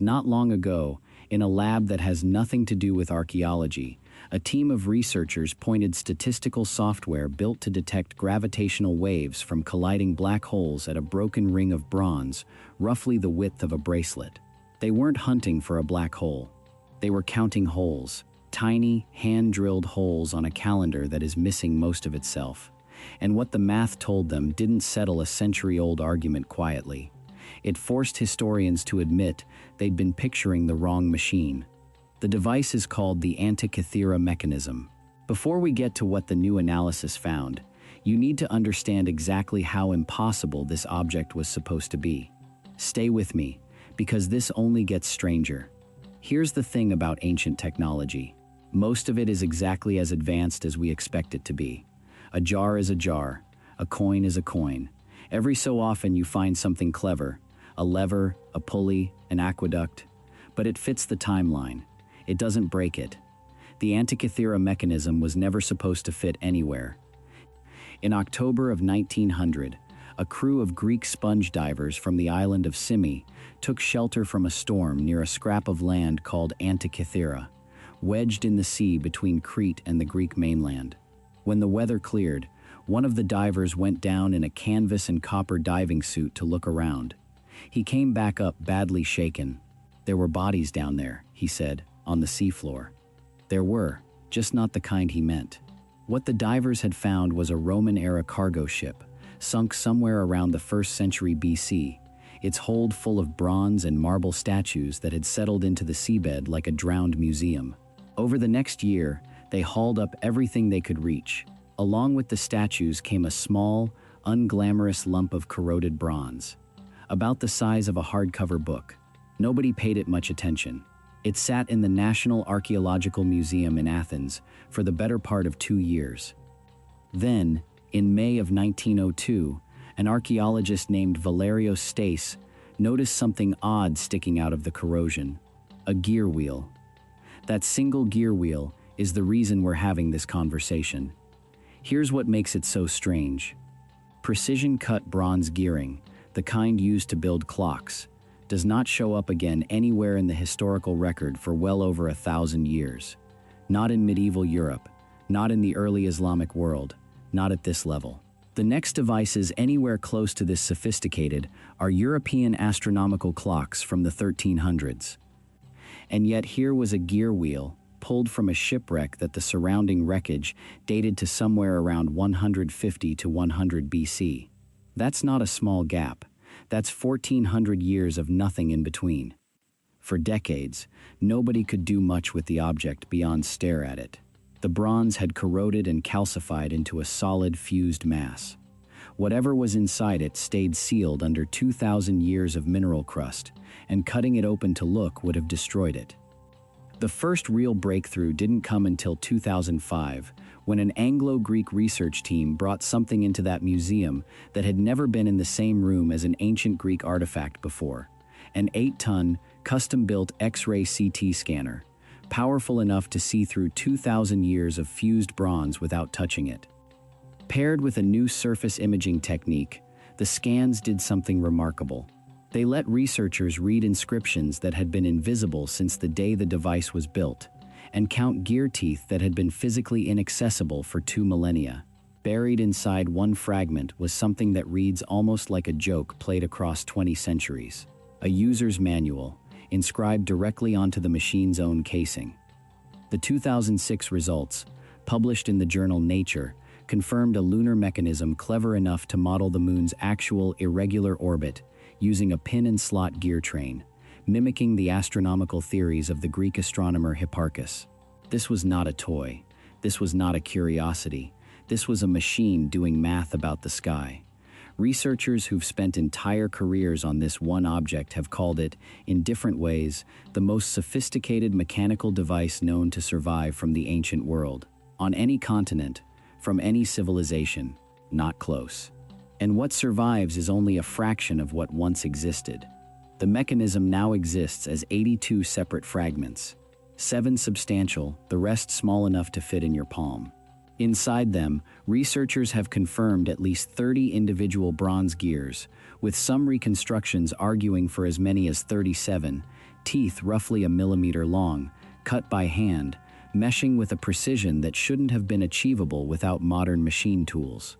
Not long ago, in a lab that has nothing to do with archaeology, a team of researchers pointed statistical software built to detect gravitational waves from colliding black holes at a broken ring of bronze, roughly the width of a bracelet. They weren't hunting for a black hole. They were counting holes, tiny, hand-drilled holes on a calendar that is missing most of itself. And what the math told them didn't settle a century-old argument quietly. It forced historians to admit they'd been picturing the wrong machine. The device is called the Antikythera Mechanism. Before we get to what the new analysis found, you need to understand exactly how impossible this object was supposed to be. Stay with me, because this only gets stranger. Here's the thing about ancient technology. Most of it is exactly as advanced as we expect it to be. A jar is a jar. A coin is a coin. Every so often you find something clever, a lever, a pulley, an aqueduct, but it fits the timeline. It doesn't break it. The Antikythera Mechanism was never supposed to fit anywhere. In October of 1900, a crew of Greek sponge divers from the island of Symi took shelter from a storm near a scrap of land called Antikythera, wedged in the sea between Crete and the Greek mainland. When the weather cleared, one of the divers went down in a canvas and copper diving suit to look around. He came back up badly shaken. There were bodies down there, he said, on the seafloor. There were, just not the kind he meant. What the divers had found was a Roman-era cargo ship, sunk somewhere around the 1st century BC, its hold full of bronze and marble statues that had settled into the seabed like a drowned museum. Over the next year, they hauled up everything they could reach. Along with the statues came a small, unglamorous lump of corroded bronze, about the size of a hardcover book. Nobody paid it much attention. It sat in the National Archaeological Museum in Athens for the better part of 2 years. Then, in May of 1902, an archaeologist named Valerios Stais noticed something odd sticking out of the corrosion: a gear wheel. That single gear wheel is the reason we're having this conversation. Here's what makes it so strange. Precision-cut bronze gearing, the kind used to build clocks, does not show up again anywhere in the historical record for well over 1,000 years. Not in medieval Europe, not in the early Islamic world, not at this level. The next devices anywhere close to this sophisticated are European astronomical clocks from the 1300s. And yet here was a gear wheel, pulled from a shipwreck that the surrounding wreckage dated to somewhere around 150 to 100 BC. That's not a small gap. That's 1,400 years of nothing in between. For decades, nobody could do much with the object beyond stare at it. The bronze had corroded and calcified into a solid fused mass. Whatever was inside it stayed sealed under 2,000 years of mineral crust, and cutting it open to look would have destroyed it. The first real breakthrough didn't come until 2005, when an Anglo-Greek research team brought something into that museum that had never been in the same room as an ancient Greek artifact before: an 8-ton, custom-built X-ray CT scanner, powerful enough to see through 2,000 years of fused bronze without touching it. Paired with a new surface imaging technique, the scans did something remarkable. They let researchers read inscriptions that had been invisible since the day the device was built, and count gear teeth that had been physically inaccessible for 2 millennia. Buried inside one fragment was something that reads almost like a joke played across 20 centuries: a user's manual, inscribed directly onto the machine's own casing. The 2006 results, published in the journal Nature, confirmed a lunar mechanism clever enough to model the moon's actual irregular orbit using a pin-and-slot gear train, mimicking the astronomical theories of the Greek astronomer Hipparchus. This was not a toy. This was not a curiosity. This was a machine doing math about the sky. Researchers who've spent entire careers on this one object have called it, in different ways, the most sophisticated mechanical device known to survive from the ancient world. On any continent, from any civilization, not close. And what survives is only a fraction of what once existed. The mechanism now exists as 82 separate fragments, 7 substantial, the rest small enough to fit in your palm. Inside them, researchers have confirmed at least 30 individual bronze gears, with some reconstructions arguing for as many as 37, teeth roughly a millimeter long, cut by hand, meshing with a precision that shouldn't have been achievable without modern machine tools.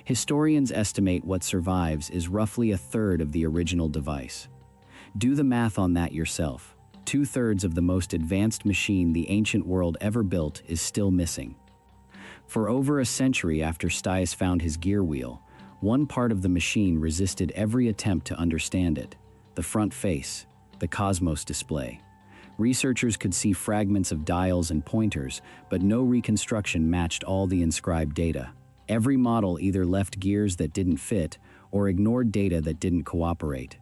Historians estimate what survives is roughly a third of the original device. Do the math on that yourself. 2/3 of the most advanced machine the ancient world ever built is still missing. For over a century after Stiles found his gear wheel, one part of the machine resisted every attempt to understand it: the front face, the cosmos display. Researchers could see fragments of dials and pointers, but no reconstruction matched all the inscribed data. Every model either left gears that didn't fit or ignored data that didn't cooperate.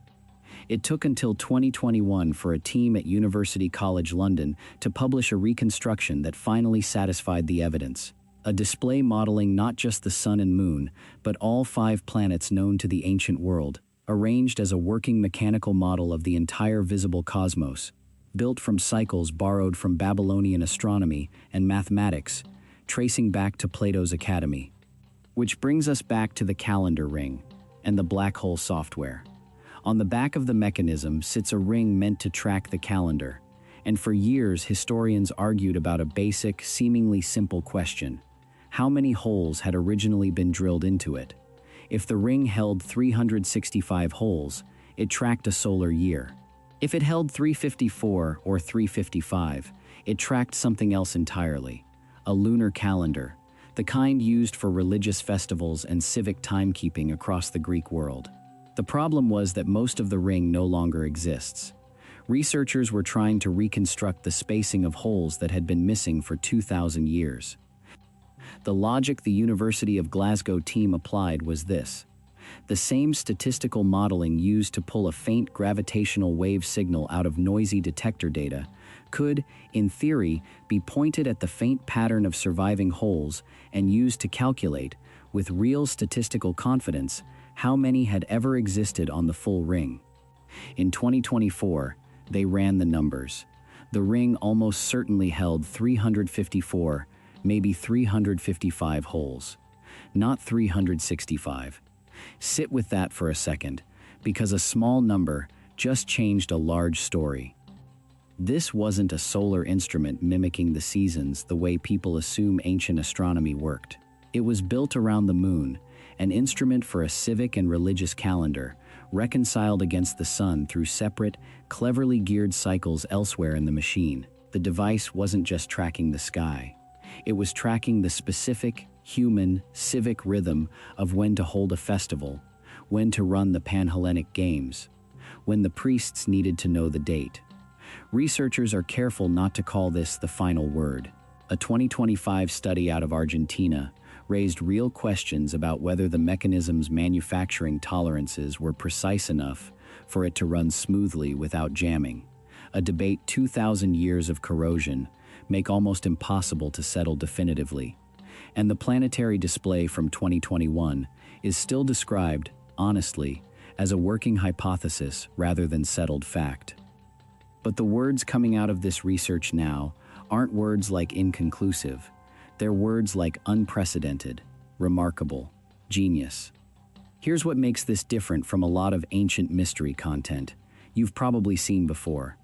It took until 2021 for a team at University College London to publish a reconstruction that finally satisfied the evidence. A display modeling not just the sun and moon, but all 5 planets known to the ancient world, arranged as a working mechanical model of the entire visible cosmos, built from cycles borrowed from Babylonian astronomy and mathematics, tracing back to Plato's Academy. Which brings us back to the calendar ring and the black hole software. On the back of the mechanism sits a ring meant to track the calendar, and for years historians argued about a basic, seemingly simple question: how many holes had originally been drilled into it? If the ring held 365 holes, it tracked a solar year. If it held 354 or 355, it tracked something else entirely: a lunar calendar, the kind used for religious festivals and civic timekeeping across the Greek world. The problem was that most of the ring no longer exists. Researchers were trying to reconstruct the spacing of holes that had been missing for 2,000 years. The logic the University of Glasgow team applied was this: the same statistical modeling used to pull a faint gravitational wave signal out of noisy detector data could, in theory, be pointed at the faint pattern of surviving holes and used to calculate, with real statistical confidence, how many had ever existed on the full ring. In 2024, they ran the numbers. The ring almost certainly held 354, maybe 355 holes, not 365. Sit with that for a second, because a small number just changed a large story. This wasn't a solar instrument mimicking the seasons the way people assume ancient astronomy worked. It was built around the moon, an instrument for a civic and religious calendar, reconciled against the sun through separate, cleverly geared cycles elsewhere in the machine. The device wasn't just tracking the sky. It was tracking the specific, human, civic rhythm of when to hold a festival, when to run the Pan-Hellenic Games, when the priests needed to know the date. Researchers are careful not to call this the final word. A 2025 study out of Argentina raised real questions about whether the mechanism's manufacturing tolerances were precise enough for it to run smoothly without jamming, a debate 2,000 years of corrosion make almost impossible to settle definitively. And the planetary display from 2021 is still described, honestly, as a working hypothesis rather than settled fact. But the words coming out of this research now aren't words like inconclusive. They're words like unprecedented, remarkable, genius. Here's what makes this different from a lot of ancient mystery content you've probably seen before.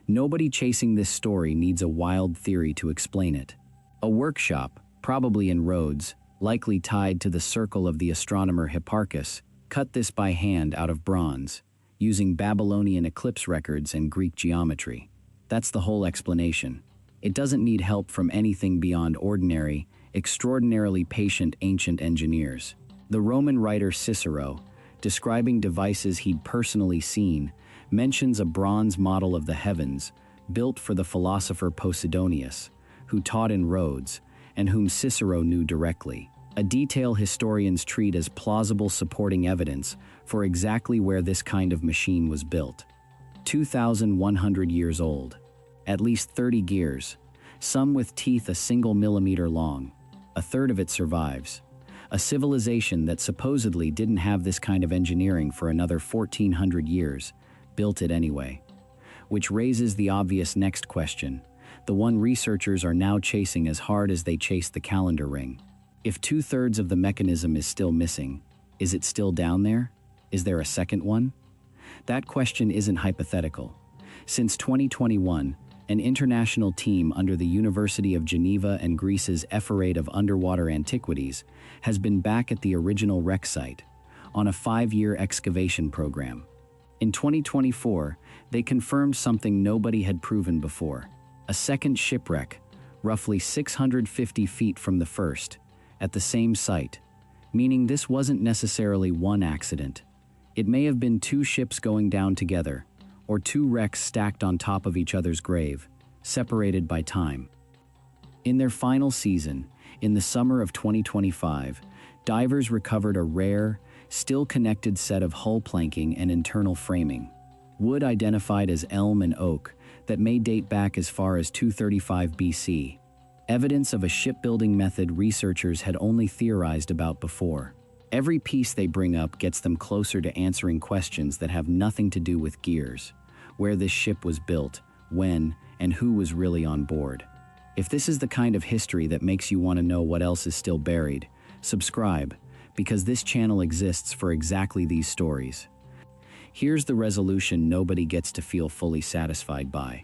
Nobody chasing this story needs a wild theory to explain it. A workshop, probably in Rhodes, likely tied to the circle of the astronomer Hipparchus, cut this by hand out of bronze, using Babylonian eclipse records and Greek geometry. That's the whole explanation. It doesn't need help from anything beyond ordinary, extraordinarily patient ancient engineers. The Roman writer Cicero, describing devices he'd personally seen, mentions a bronze model of the heavens built for the philosopher Posidonius, who taught in Rhodes and whom Cicero knew directly, a detail historians treat as plausible supporting evidence for exactly where this kind of machine was built. 2,100 years old, at least 30 gears, some with teeth a single millimeter long. A third of it survives. A civilization that supposedly didn't have this kind of engineering for another 1,400 years, built it anyway. Which raises the obvious next question, the one researchers are now chasing as hard as they chased the calendar ring. If 2/3 of the mechanism is still missing, is it still down there? Is there a second one? That question isn't hypothetical. Since 2021, an international team under the University of Geneva and Greece's Ephorate of Underwater Antiquities has been back at the original wreck site on a 5-year excavation program. In 2024, they confirmed something nobody had proven before: a second shipwreck, roughly 650 feet from the first, at the same site, meaning this wasn't necessarily one accident. It may have been 2 ships going down together, or 2 wrecks stacked on top of each other's grave, separated by time. In their final season, in the summer of 2025, divers recovered a rare, still connected set of hull planking and internal framing, wood identified as elm and oak that may date back as far as 235 BC, evidence of a shipbuilding method researchers had only theorized about before. Every piece they bring up gets them closer to answering questions that have nothing to do with gears: where this ship was built, when, and who was really on board. If this is the kind of history that makes you want to know what else is still buried, subscribe, because this channel exists for exactly these stories. Here's the resolution nobody gets to feel fully satisfied by.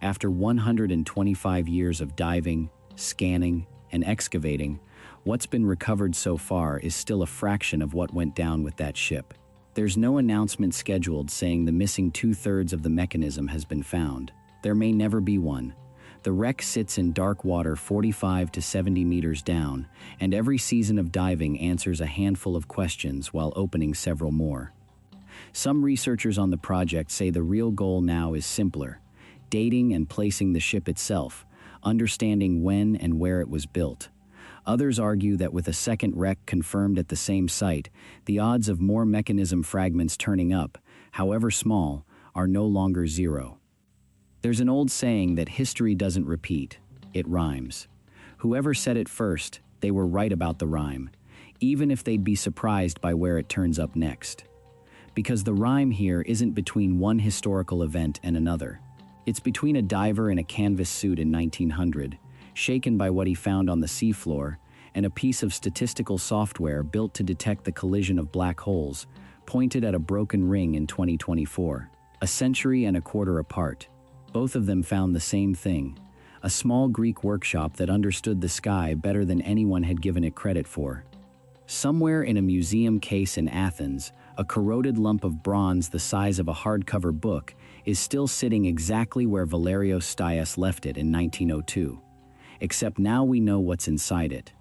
After 125 years of diving, scanning, and excavating, what's been recovered so far is still a fraction of what went down with that ship. There's no announcement scheduled saying the missing 2/3 of the mechanism has been found. There may never be one. The wreck sits in dark water 45 to 70 meters down, and every season of diving answers a handful of questions while opening several more. Some researchers on the project say the real goal now is simpler: dating and placing the ship itself, understanding when and where it was built. Others argue that with a second wreck confirmed at the same site, the odds of more mechanism fragments turning up, however small, are no longer zero. There's an old saying that history doesn't repeat, it rhymes. Whoever said it first, they were right about the rhyme, even if they'd be surprised by where it turns up next. Because the rhyme here isn't between one historical event and another. It's between a diver in a canvas suit in 1900, shaken by what he found on the seafloor, and a piece of statistical software built to detect the collision of black holes, pointed at a broken ring in 2024. A century and a quarter apart, both of them found the same thing: a small Greek workshop that understood the sky better than anyone had given it credit for. Somewhere in a museum case in Athens, a corroded lump of bronze the size of a hardcover book is still sitting exactly where Valerio Stias left it in 1902. Except now we know what's inside it.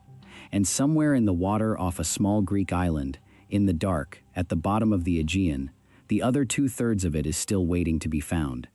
And somewhere in the water off a small Greek island, in the dark, at the bottom of the Aegean, the other 2/3 of it is still waiting to be found.